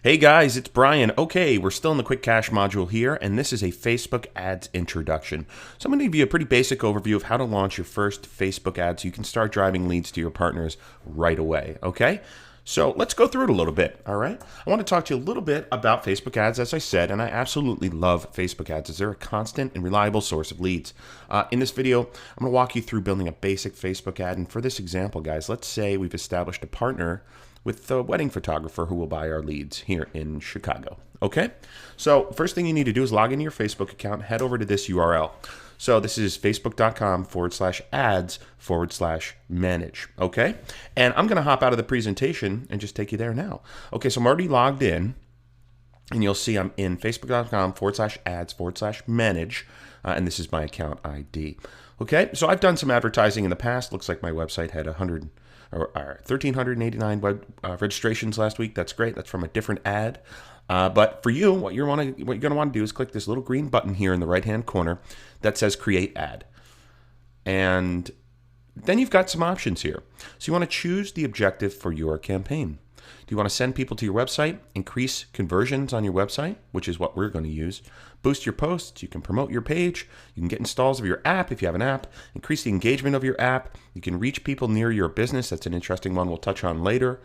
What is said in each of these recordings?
Hey guys, it's Brian. Okay, we're still in the Quick Cash module here, and this is a Facebook ads introduction. So I'm going to give you a pretty basic overview of how to launch your first Facebook ads so you can start driving leads to your partners right away, okay? So let's go through it a little bit, all right? I want to talk to you a little bit about Facebook ads, as I said, and I absolutely love Facebook ads as they're a constant and reliable source of leads. In this video, I'm going to walk you through building a basic Facebook ad, and for this example, guys, let's say we've established a partner with the wedding photographer who will buy our leads here in Chicago. Okay, so first thing you need to do is log into your Facebook account, head over to this URL. So this is facebook.com/ads/manage. Okay, and I'm going to hop out of the presentation and just take you there now. Okay, so I'm already logged in, and you'll see I'm in facebook.com/ads/manage, and this is my account ID. Okay, so I've done some advertising in the past. Looks like my website had 1,389 web registrations last week. That's great. That's from a different ad. But for you, what you're going to want to do is click this little green button here in the right-hand corner that says Create Ad. And then you've got some options here. So you want to choose the objective for your campaign. Do you want to send people to your website, increase conversions on your website, which is what we're going to use, boost your posts, you can promote your page, you can get installs of your app if you have an app, increase the engagement of your app, you can reach people near your business, that's an interesting one we'll touch on later,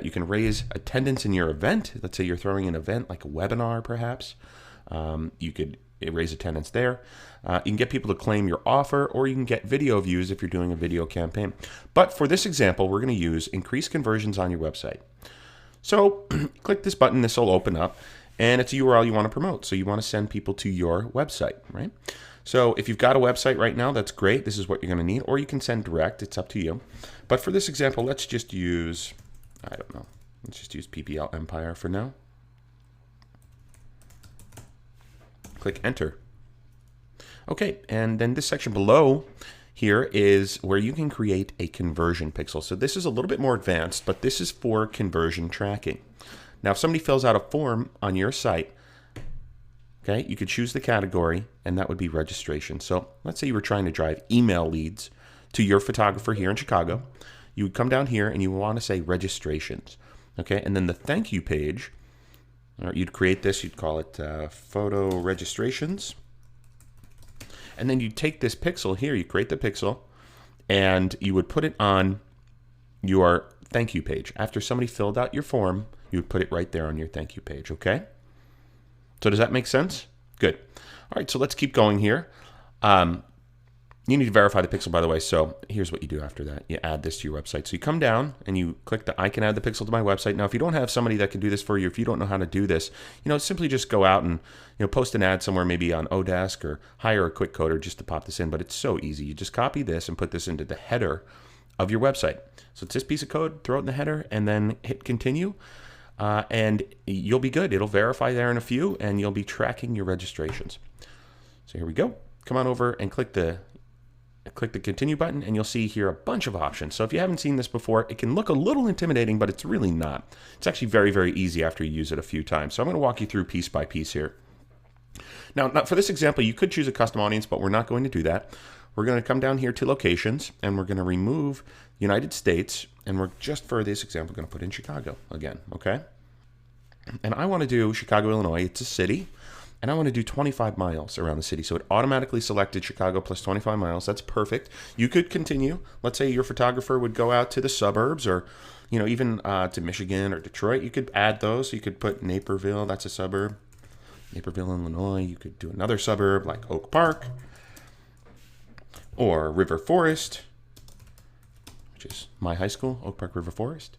you can raise attendance in your event, let's say you're throwing an event like a webinar perhaps, you could raise attendance there. You can get people to claim your offer, or you can get video views if you're doing a video campaign. But for this example, we're going to use increase conversions on your website. So click this button, this will open up, and it's a URL you want to promote. So you want to send people to your website, right? So if you've got a website right now, that's great. This is what you're going to need, or you can send direct. It's up to you. But for this example, let's just use, I don't know, let's just use PPL Empire for now. Click enter. Okay, and then this section below here is where you can create a conversion pixel. So this is a little bit more advanced, but this is for conversion tracking. Now, if somebody fills out a form on your site, okay, you could choose the category, and that would be registration. So let's say you were trying to drive email leads to your photographer here in Chicago. You would come down here and you would want to say registrations, okay? And then the thank you page, or you'd create this, you'd call it photo registrations. And then you take this pixel here, you create the pixel, and you would put it on your thank you page. After somebody filled out your form, you would put it right there on your thank you page, okay? So does that make sense? Good. All right, so let's keep going here. You need to verify the pixel, by the way, so here's what you do after that. You add this to your website. So you come down and you click the I can add the pixel to my website. Now, if you don't have somebody that can do this for you, if you don't know how to do this, simply just go out and post an ad somewhere, maybe on Odesk, or hire a quick coder just to pop this in. But it's so easy. You just copy this and put this into the header of your website. So it's this piece of code, throw it in the header, and then hit continue. And you'll be good. It'll verify there in a few, and you'll be tracking your registrations. So here we go. Come on over and click the continue button, and you'll see here a bunch of options. So if you haven't seen this before, it can look a little intimidating, but it's really not. It's actually very, very easy after you use it a few times. So I'm going to walk you through piece by piece here. Now, for this example, you could choose a custom audience, but we're not going to do that. We're going to come down here to locations, and we're going to remove United States, and we're just for this example going to put in Chicago again, okay? And I want to do Chicago, Illinois. It's a city. And I want to do 25 miles around the city. So it automatically selected Chicago plus 25 miles. That's perfect. You could continue. Let's say your photographer would go out to the suburbs, or even to Michigan or Detroit. You could add those. So you could put Naperville. That's a suburb. Naperville, Illinois. You could do another suburb like Oak Park or River Forest, which is my high school, Oak Park River Forest.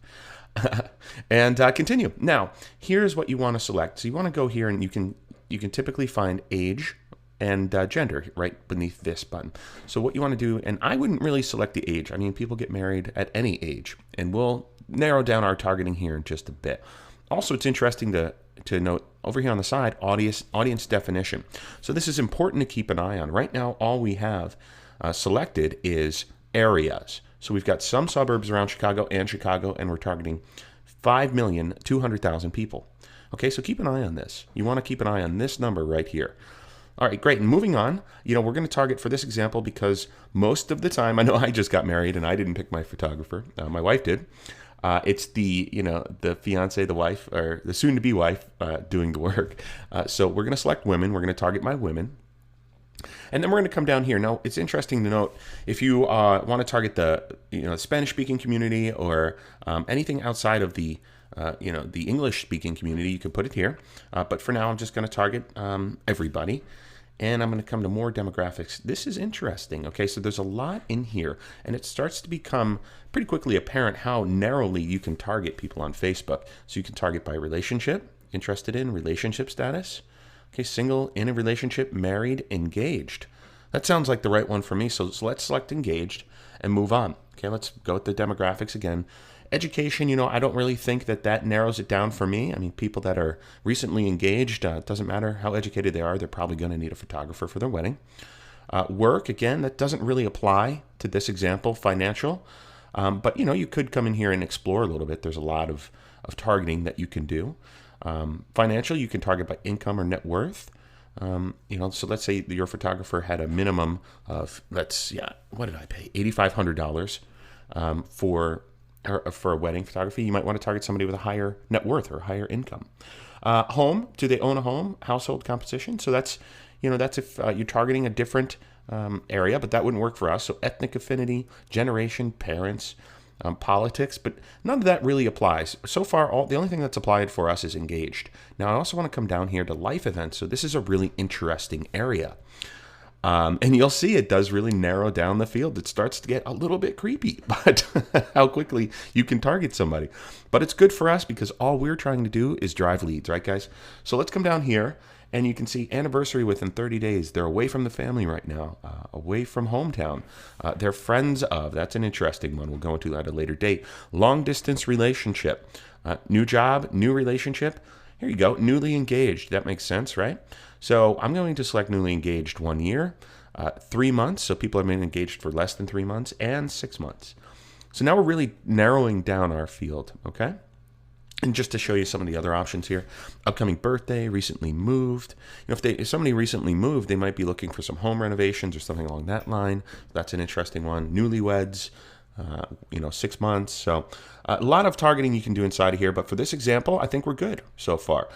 And continue. Now, here's what you want to select. So you want to go here, and you can typically find age and gender right beneath this button. So what you want to do, and I wouldn't really select the age. I mean, people get married at any age, and we'll narrow down our targeting here in just a bit. Also, it's interesting to note over here on the side, audience definition. So this is important to keep an eye on. Right now, all we have selected is areas. So we've got some suburbs around Chicago, and we're targeting 5,200,000 people. Okay, so keep an eye on this. You want to keep an eye on this number right here. All right, great. And moving on, we're going to target for this example because most of the time, I know I just got married and I didn't pick my photographer. My wife did. It's the, the fiance, the wife, or the soon-to-be wife doing the work. So we're going to select women. We're going to target my women. And then we're going to come down here. Now, it's interesting to note, if you want to target the Spanish-speaking community or anything outside of the the English-speaking community, you can put it here. But for now, I'm just going to target everybody. And I'm going to come to more demographics. This is interesting. Okay, so there's a lot in here, and it starts to become pretty quickly apparent how narrowly you can target people on Facebook. So you can target by relationship, interested in, relationship status. Okay, single, in a relationship, married, engaged. That sounds like the right one for me. So let's select engaged and move on. Okay, let's go with the demographics again. Education, I don't really think that narrows it down for me. I mean, people that are recently engaged, it doesn't matter how educated they are, they're probably going to need a photographer for their wedding. Work, again, that doesn't really apply to this example. Financial, but you could come in here and explore a little bit. There's a lot of targeting that you can do. Financial, you can target by income or net worth. So let's say your photographer had a minimum of, what did I pay? $8,500 for a wedding photography. You might want to target somebody with a higher net worth or higher income. Home, do they own a home? Household composition. So that's if you're targeting a different area, but that wouldn't work for us. So ethnic affinity, generation, parents, politics, but none of that really applies. So far, the only thing that's applied for us is engaged. Now, I also want to come down here to life events. So this is a really interesting area. And you'll see it does really narrow down the field. It starts to get a little bit creepy, but how quickly you can target somebody. But it's good for us because all we're trying to do is drive leads, right, guys? So let's come down here, and you can see anniversary within 30 days. They're away from the family right now, away from hometown. They're friends of. That's an interesting one. We'll go into that at a later date. Long distance relationship, new job, new relationship. Here you go, newly engaged. That makes sense, right? So I'm going to select newly engaged 1 year, 3 months, so people have been engaged for less than 3 months, and 6 months. So now we're really narrowing down our field, okay? And just to show you some of the other options here, upcoming birthday, recently moved. If somebody recently moved, they might be looking for some home renovations or something along that line. That's an interesting one. Newlyweds, 6 months. So a lot of targeting you can do inside of here, but for this example, I think we're good so far.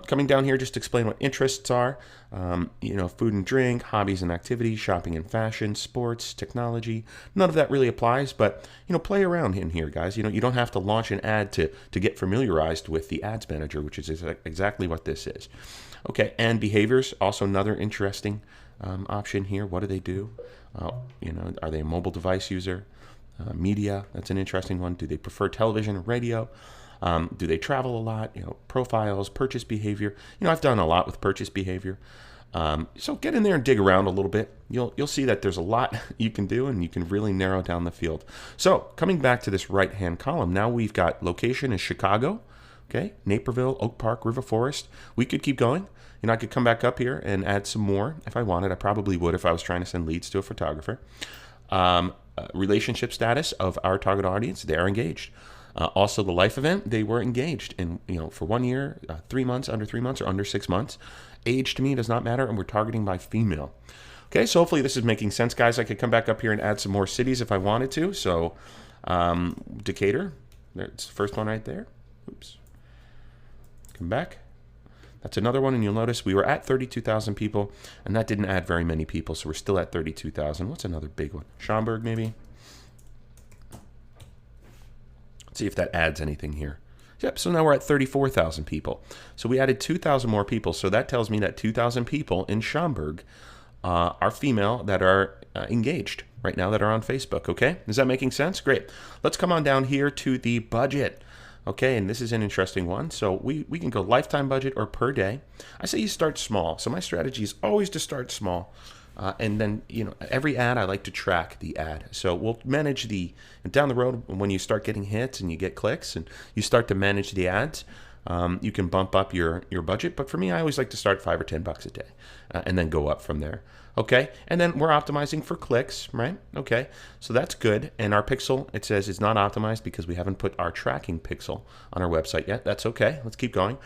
Coming down here, just to explain what interests are, food and drink, hobbies and activities, shopping and fashion, sports, technology. None of that really applies, but, play around in here, guys. You don't have to launch an ad to get familiarized with the ads manager, which is exactly what this is. Okay, and behaviors, also another interesting option here. What do they do? Are they a mobile device user? Media, that's an interesting one. Do they prefer television or radio? Do they travel a lot? Profiles, purchase behavior. I've done a lot with purchase behavior. So get in there and dig around a little bit. You'll see that there's a lot you can do, and you can really narrow down the field. So coming back to this right-hand column, now we've got location is Chicago, okay, Naperville, Oak Park, River Forest. We could keep going. I could come back up here and add some more if I wanted. I probably would if I was trying to send leads to a photographer. Relationship status of our target audience, they are engaged. Also, the life event, they were engaged in, for 1 year, 3 months, under 3 months, or under 6 months. Age to me does not matter, and we're targeting by female. Okay, so hopefully this is making sense, guys. I could come back up here and add some more cities if I wanted to. So, Decatur, that's the first one right there. Oops. Come back. That's another one, and you'll notice we were at 32,000 people, and that didn't add very many people, so we're still at 32,000. What's another big one? Schaumburg, maybe? See if that adds anything here. Yep, so now we're at 34,000 people. So we added 2,000 more people. So that tells me that 2,000 people in Schaumburg are female that are engaged right now, that are on Facebook, okay? Is that making sense? Great. Let's come on down here to the budget. Okay, and this is an interesting one. So we can go lifetime budget or per day. I say you start small. So my strategy is always to start small. And then, every ad, I like to track the ad. So we'll manage down the road, when you start getting hits and you get clicks and you start to manage the ads, you can bump up your budget. But for me, I always like to start $5 or $10 a day and then go up from there. Okay, and then we're optimizing for clicks, right? Okay, so that's good. And our pixel, it says it's not optimized because we haven't put our tracking pixel on our website yet. That's okay. Let's keep going.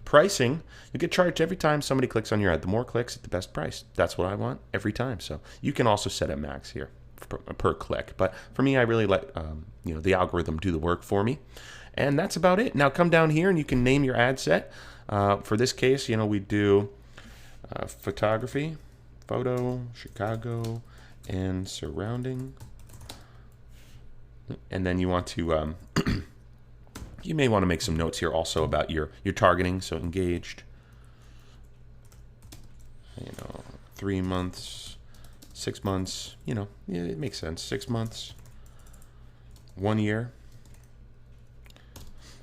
Pricing, you get charged every time somebody clicks on your ad. The more clicks at the best price. That's what I want every time. So you can also set a max here per click. But for me, I really let the algorithm do the work for me. And that's about it. Now come down here and you can name your ad set. For this case, we do photography, photo, Chicago, and surrounding. And then you want to, you may want to make some notes here also about your targeting. So engaged, 3 months, 6 months, yeah, it makes sense. 6 months, 1 year.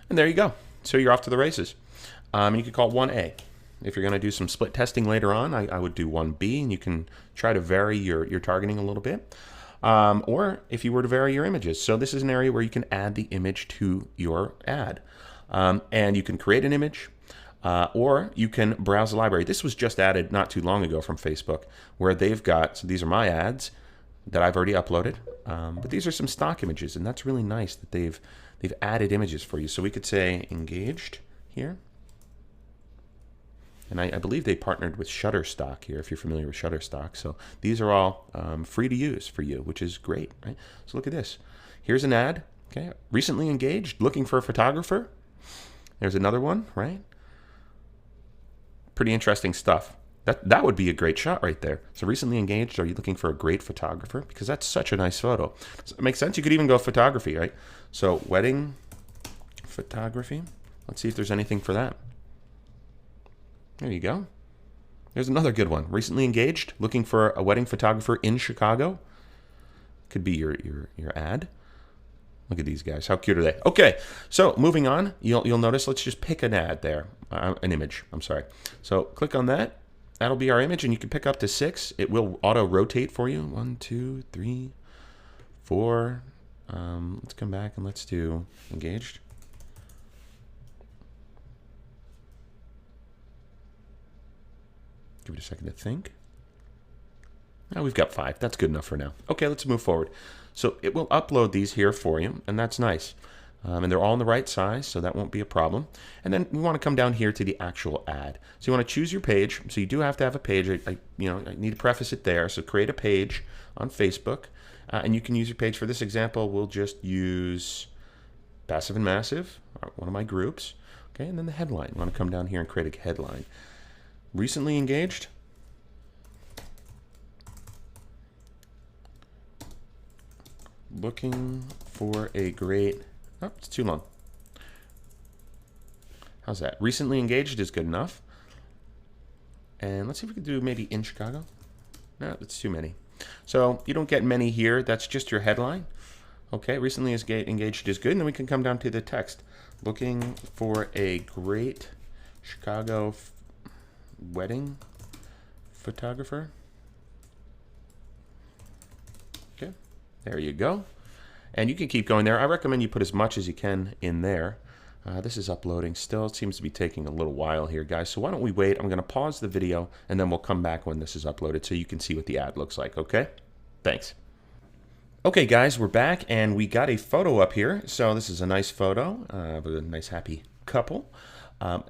And there you go. So you're off to the races. You could call it 1A. If you're going to do some split testing later on, I would do 1B, and you can try to vary your targeting a little bit. Or if you were to vary your images. So this is an area where you can add the image to your ad. And you can create an image, or you can browse the library. This was just added not too long ago from Facebook, where they've got, so these are my ads that I've already uploaded. But these are some stock images, and that's really nice that they've added images for you. So we could say engaged here. And I believe they partnered with Shutterstock here, if you're familiar with Shutterstock. So these are all free to use for you, which is great, right? So look at this. Here's an ad, okay? Recently engaged, looking for a photographer. There's another one, right? Pretty interesting stuff. That would be a great shot right there. So recently engaged, are you looking for a great photographer? Because that's such a nice photo. So it makes sense. You could even go photography, right? So wedding photography. Let's see if there's anything for that. There you go. There's another good one. Recently engaged, looking for a wedding photographer in Chicago. Could be your ad. Look at these guys. How cute are they? Okay, so moving on. You'll notice, let's just pick an ad there. An image, I'm sorry. So click on that. That'll be our image, and you can pick up to 6. It will auto-rotate for you. 1, 2, 3, 4. Let's come back and let's do engaged. Give it a second to think. Now we've got 5. That's good enough for now. Okay, let's move forward. So it will upload these here for you, and that's nice. And they're all in the right size, so that won't be a problem. And then we want to come down here to the actual ad. So you want to choose your page. So you do have to have a page. I need to preface it there. So create a page on Facebook, and you can use your page. For this example, we'll just use Passive and Massive, one of my groups. Okay, and then the headline. You want to come down here and create a headline. Recently engaged. Looking for a great... Oh, it's too long. How's that? Recently engaged is good enough. And let's see if we can do maybe in Chicago. No, that's too many. So you don't get many here. That's just your headline. Okay, recently engaged is good. And then we can come down to the text. Looking for a great Chicago wedding photographer. Okay, there you go. And you can keep going there. I recommend you put as much as you can in there. This is uploading still. It seems to be taking a little while here, guys. So why don't we wait? I'm going to pause the video, and then we'll come back when this is uploaded so you can see what the ad looks like, okay? Thanks. Okay, guys, we're back, and we got a photo up here. So this is a nice photo of a nice happy couple.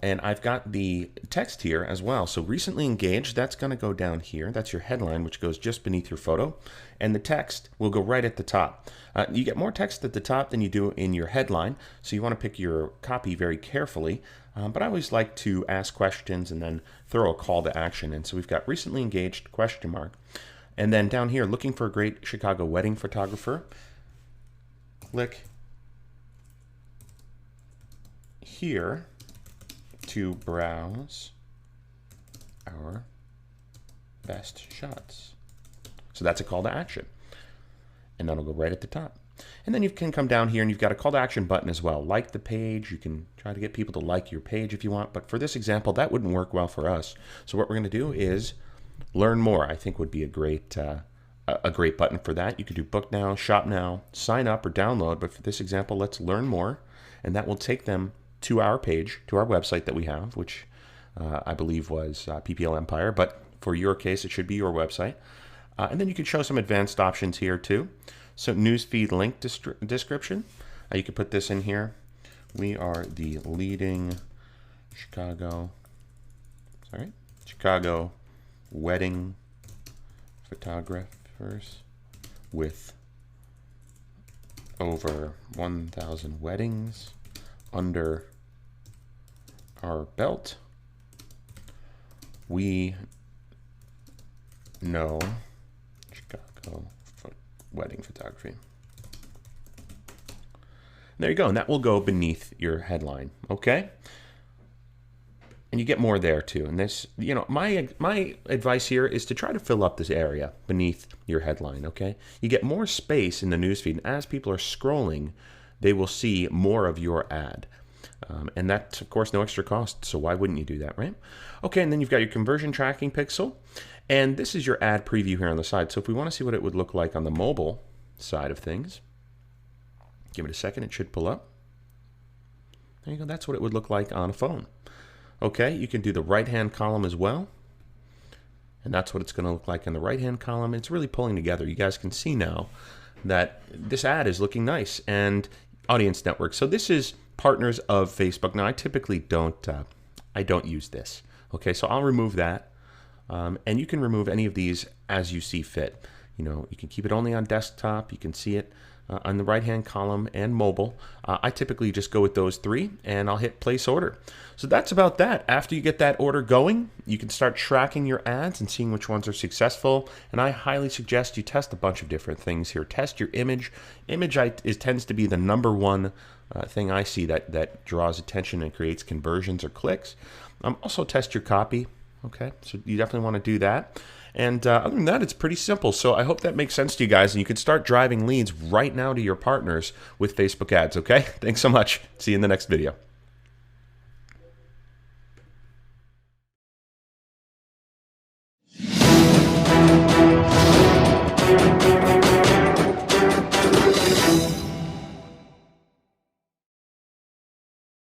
And I've got the text here as well. So recently engaged, that's going to go down here. That's your headline, which goes just beneath your photo. And the text will go right at the top. You get more text at the top than you do in your headline. So you want to pick your copy very carefully. But I always like to ask questions and then throw a call to action. And so we've got recently engaged, question mark. And then down here, looking for a great Chicago wedding photographer. Click here to browse our best shots. So that's a call to action. And that'll go right at the top. And then you can come down here and you've got a call to action button as well. Like the page. You can try to get people to like your page if you want. But for this example, that wouldn't work well for us. So what we're going to do is learn more. I think would be a great button for that. You could do book now, shop now, sign up, or download. But for this example, let's learn more. And that will take them to our page, to our website that we have, which I believe was PPL Empire, but for your case, it should be your website. And then you can show some advanced options here too. So newsfeed link description. You can put this in here. We are the leading Chicago wedding photographers with over 1,000 weddings under our belt, we know Chicago wedding photography. There you go, and that will go beneath your headline, okay? And you get more there too. And this, you know, my advice here is to try to fill up this area beneath your headline, okay? You get more space in the newsfeed, and as people are scrolling, they will see more of your ad. And that's, of course, no extra cost, so why wouldn't you do that, right? Okay, and then you've got your conversion tracking pixel, and this is your ad preview here on the side. So if we want to see what it would look like on the mobile side of things, give it a second, it should pull up. There you go, that's what it would look like on a phone. Okay, you can do the right-hand column as well. And that's what it's going to look like in the right-hand column. It's really pulling together. You guys can see now that this ad is looking nice. And audience network. So this is partners of Facebook. Now, I typically don't use this. Okay, so I'll remove that. And you can remove any of these as you see fit. You know, you can keep it only on desktop. You can see it on the right-hand column and mobile. I typically just go with those three, and I'll hit place order. So that's about that. After you get that order going, you can start tracking your ads and seeing which ones are successful. And I highly suggest you test a bunch of different things here. Test your image. Image tends to be the #1 thing I see that draws attention and creates conversions or clicks. Also test your copy. Okay, so you definitely want to do that. And other than that, it's pretty simple. So I hope that makes sense to you guys, and you can start driving leads right now to your partners with Facebook ads, okay? Thanks so much. See you in the next video.